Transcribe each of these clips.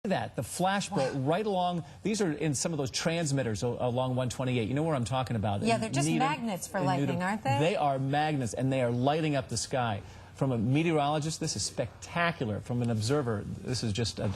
that, the flash bolt right along, these are in some of those transmitters along 128. You know where I'm talking about. Yeah, they're just magnets for lightning, aren't they? They are magnets, and they are lighting up the sky. From a meteorologist, this is spectacular. From an observer, this is just a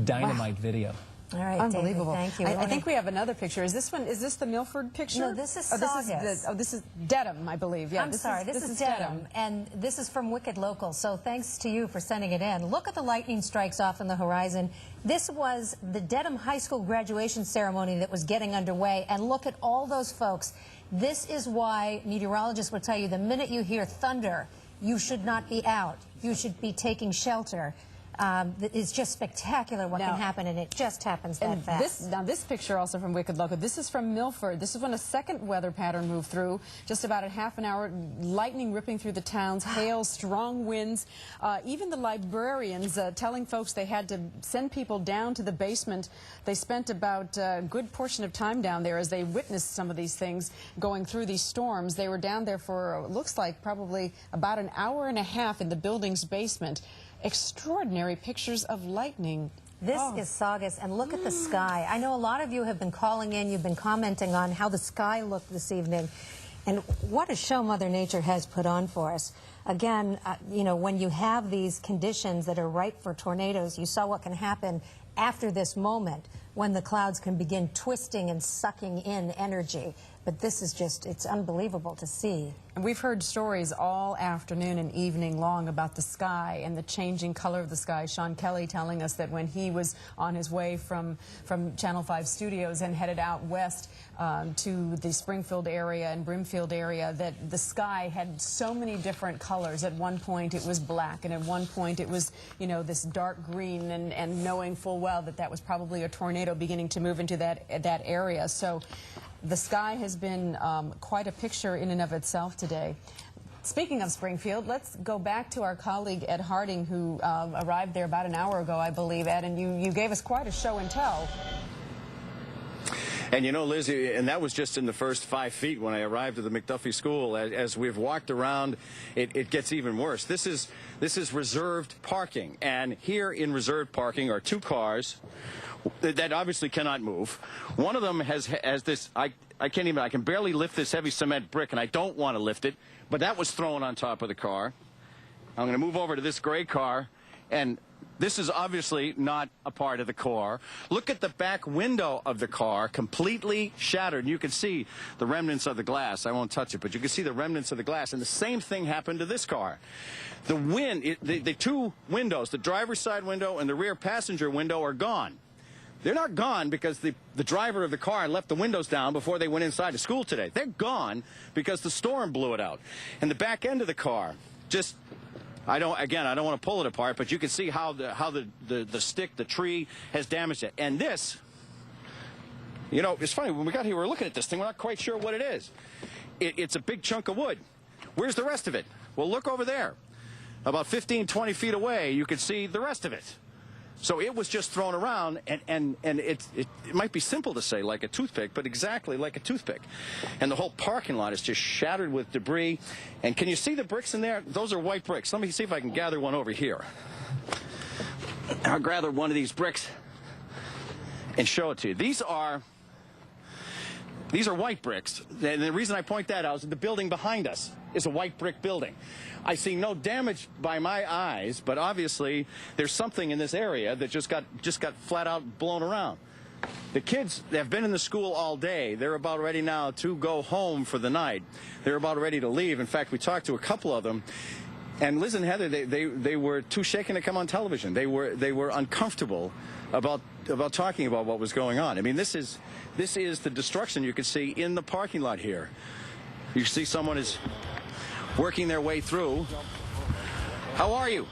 dynamite video. All right, unbelievable. David, thank you. I think we have another picture. Is this one? Is this the Milford picture? No, this is Saugus. This is Dedham, I believe. Yeah, this is Dedham, and this is from Wicked Local. So thanks to you for sending it in. Look at the lightning strikes off on the horizon. This was the Dedham High School graduation ceremony that was getting underway, and look at all those folks. This is why meteorologists will tell you the minute you hear thunder, you should not be out. You should be taking shelter. It's just spectacular what can happen, and it just happens that fast. This picture also from Wicked Local. This is from Milford. This is when a second weather pattern moved through, just about a half an hour, lightning ripping through the towns, hail, strong winds. Even the librarians telling folks they had to send people down to the basement. They spent about a good portion of time down there as they witnessed some of these things going through these storms. They were down there for, looks like, probably about an hour and a half in the building's basement. Extraordinary pictures of lightning. This is Saugus, and look at the sky. I know a lot of you have been calling in, you've been commenting on how the sky looked this evening, and what a show Mother Nature has put on for us. Again, you know, when you have these conditions that are ripe for tornadoes, you saw what can happen after this moment when the clouds can begin twisting and sucking in energy. But this is just, it's unbelievable to see. And we've heard stories all afternoon and evening long about the sky and the changing color of the sky. Sean Kelly telling us that when he was on his way from Channel 5 studios and headed out west to the Springfield area and Brimfield area, that the sky had so many different colors. At one point it was black, and at one point it was, you know, this dark green, and knowing full well that that was probably a tornado beginning to move into that area. So the sky has been quite a picture in and of itself today. Speaking of Springfield, let's go back to our colleague Ed Harding, who arrived there about an hour ago, I believe. Ed, and you gave us quite a show and tell. And you know, Liz, and that was just in the first 5 feet when I arrived at the McDuffie School. As we've walked around, it gets even worse. This is reserved parking, and here in reserved parking are two cars that obviously cannot move. One of them has this, I can barely lift this heavy cement brick, and I don't want to lift it, but that was thrown on top of the car. I'm going to move over to this gray car, and this is obviously not a part of the car. Look at the back window of the car, completely shattered. And you can see the remnants of the glass. I won't touch it, but you can see the remnants of the glass. And the same thing happened to this car. The the two windows, the driver's side window and the rear passenger window, are gone. They're not gone because the driver of the car left the windows down before they went inside the school today. They're gone because the storm blew it out. And the back end of the car, just, I don't want to pull it apart, but you can see how the stick, the tree, has damaged it. And this, you know, it's funny, when we got here, we were looking at this thing, we're not quite sure what it is. It's a big chunk of wood. Where's the rest of it? Well, look over there. About 15, 20 feet away, you can see the rest of it. So it was just thrown around, and it might be simple to say like a toothpick, but exactly like a toothpick. And the whole parking lot is just shattered with debris. And can you see the bricks in there? Those are white bricks. Let me see if I can gather one over here. I'll gather one of these bricks and show it to you. These are white bricks. And the reason I point that out is the building behind us is a white brick building. I see no damage by my eyes, but obviously there's something in this area that just got flat out blown around. The kids have been in the school all day. They're about ready now to go home for the night. They're about ready to leave. In fact, we talked to a couple of them, and Liz and Heather, they were too shaken to come on television. They were uncomfortable about talking about what was going on. I mean, this is the destruction you can see in the parking lot here. You see someone is working their way through. How are you?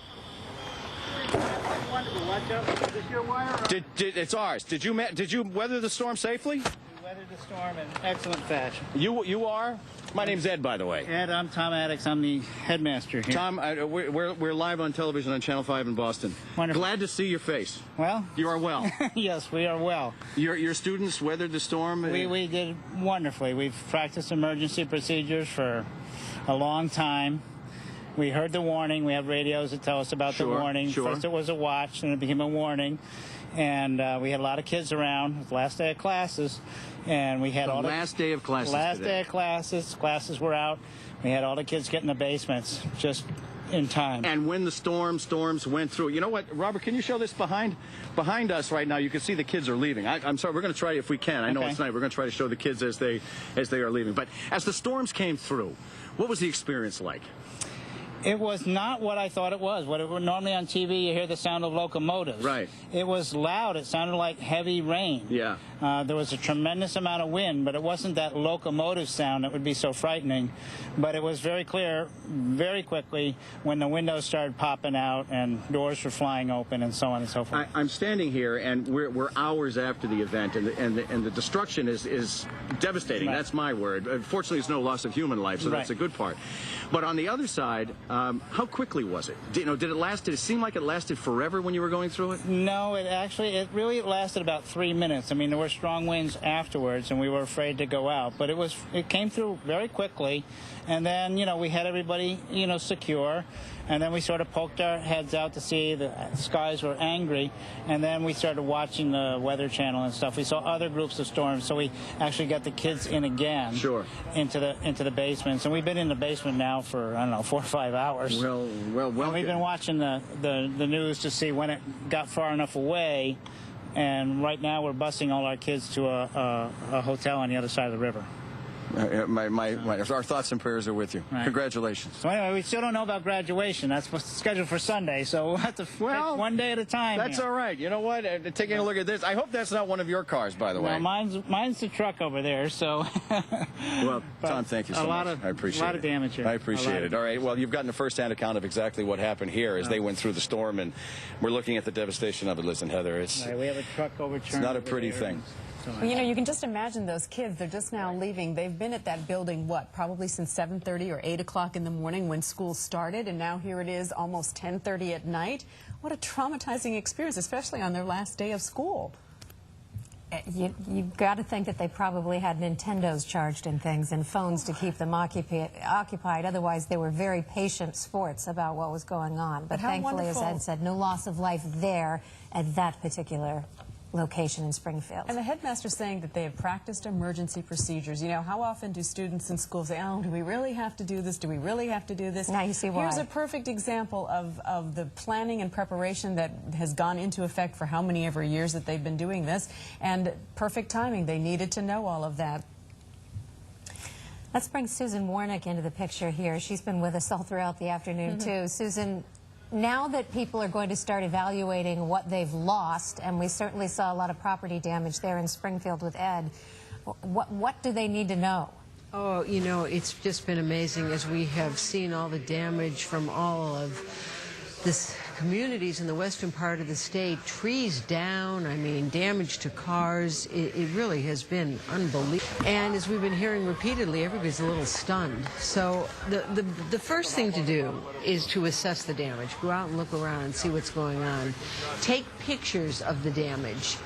Wonderful. Watch out. Is this your wire? It's ours. Did you weather the storm safely? We weathered the storm in excellent fashion. You are? My name's Ed, by the way. Ed, I'm Tom Addix. I'm the headmaster here. Tom, we're live on television on Channel 5 in Boston. Wonderful. Glad to see your face. Well? You are well. Yes, we are well. Your students weathered the storm? We did wonderfully. We've practiced emergency procedures for a long time. We heard the warning. We have radios that tell us about the warning. Sure. First it was a watch, and it became a warning. and we had a lot of kids around. It was the last day of classes, and we had The last day of classes Last today. day of classes. Classes were out. We had all the kids get in the basements just in time. And when the storms went through, you know what, Robert, can you show this behind us right now? You can see the kids are leaving. I'm sorry, we're going to try if we can. I know Okay. it's night. We're going to try to show the kids as they are leaving. But as the storms came through, what was the experience like? It was not what I thought it was. Normally on TV you hear the sound of locomotives. Right. It was loud. It sounded like heavy rain. Yeah. There was a tremendous amount of wind, but it wasn't that locomotive sound that would be so frightening. But it was very clear very quickly when the windows started popping out and doors were flying open and so on and so forth. I'm standing here, and we're hours after the event, and the destruction is devastating. Right. That's my word. Fortunately, there's no loss of human life, so that's Right. a good part. But on the other side, how quickly was it? Did it last? Did it seem like it lasted forever when you were going through it? No, it really lasted about 3 minutes. I mean, there were strong winds afterwards, and we were afraid to go out. But it came through very quickly, and then we had everybody secure, and then we sort of poked our heads out to see the skies were angry, and then we started watching the Weather Channel and stuff. We saw other groups of storms, so we actually got the kids in again. Sure. Into the basements, and we've been in the basement now for I don't know 4 or 5 hours. Well. And we've been watching the news to see when it got far enough away, and right now we're busing all our kids to a hotel on the other side of the river. Our thoughts and prayers are with you. Right. Congratulations. So anyway, we still don't know about graduation. That's what's scheduled for Sunday, so we'll have to take one day at a time. That's here. all right. You know what? Taking a look at this, I hope that's not one of your cars, by the way. Well, mine's the truck over there, so. Well, Tom, thank you so much. I appreciate it. A lot of damage here. I appreciate it. All right. Well, you've gotten a first-hand account of exactly what happened here as they went through the storm, and we're looking at the devastation of it. Listen, Heather, Right, we have a truck overturned. it's not a over pretty there. thing. Well, you can just imagine those kids. They're just now leaving. They've been at that building, probably since 7:30 or 8 o'clock in the morning when school started, and now here it is almost 10:30 at night. What a traumatizing experience, especially on their last day of school. You've got to think that they probably had Nintendos charged and things and phones to keep them occupied. Otherwise, they were very patient sports about what was going on. But how thankfully, as wonderful. Ed said, no loss of life there at that particular location in Springfield. And the headmaster's saying that they have practiced emergency procedures. How often do students in school say, oh, do we really have to do this? Do we really have to do this? Now you see why. Here's a perfect example of the planning and preparation that has gone into effect for how many ever years that they've been doing this, and perfect timing. They needed to know all of that. Let's bring Susan Warnick into the picture here. She's been with us all throughout the afternoon, too. Susan, now that people are going to start evaluating what they've lost, and we certainly saw a lot of property damage there in Springfield with Ed, what do they need to know? Oh, it's just been amazing as we have seen all the damage from all of this communities in the western part of the state, trees down, damage to cars. It really has been unbelievable. And as we've been hearing repeatedly, everybody's a little stunned. So the first thing to do is to assess the damage. Go out and look around and see what's going on. Take pictures of the damage.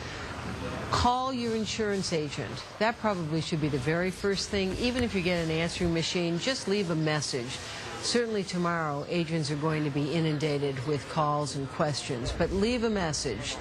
Call your insurance agent. That probably should be the very first thing. Even if you get an answering machine, just leave a message. Certainly tomorrow, agents are going to be inundated with calls and questions, but leave a message.